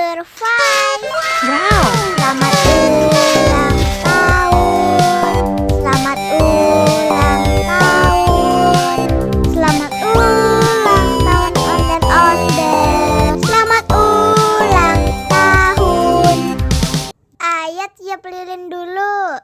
Number 5. Wow. Selamat ulang tahun. Selamat ulang tahun. Selamat ulang tahun ondel-ondel. Selamat ulang tahun. Ayat tiup lilin dulu.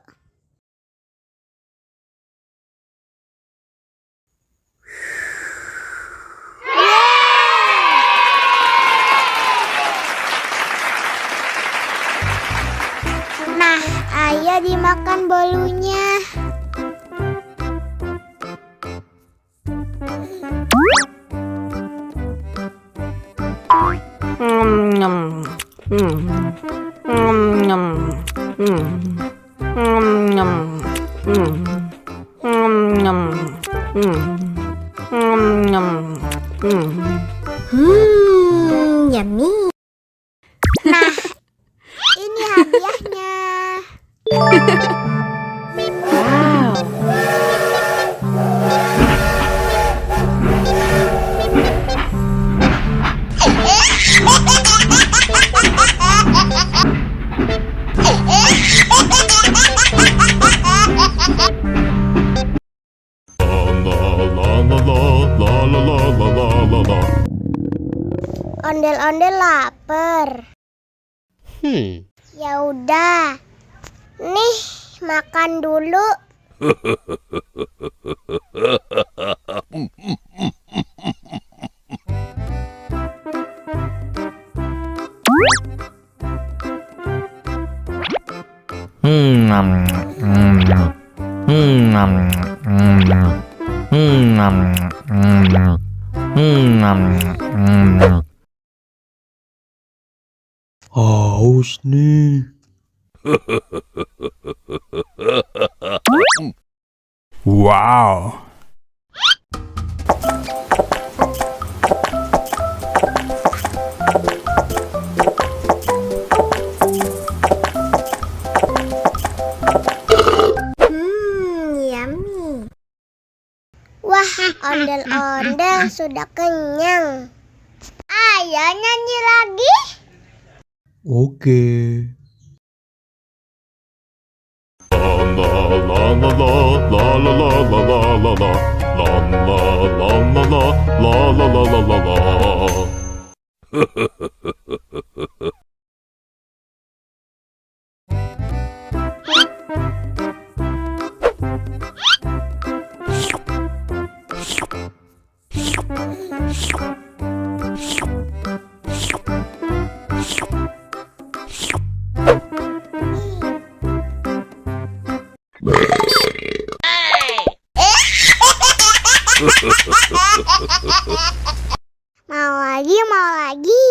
Nah, ayo dimakan bolunya. Yummy. Nah, ini hadiahnya. Wow. Ondel-ondel lapar. Ya udah. Nih, makan dulu. Haus nih. Wow. Yummy. Wah, ondel-ondel sudah kenyang. Ayo nyanyi lagi. Oke. Mau lagi, mau lagi.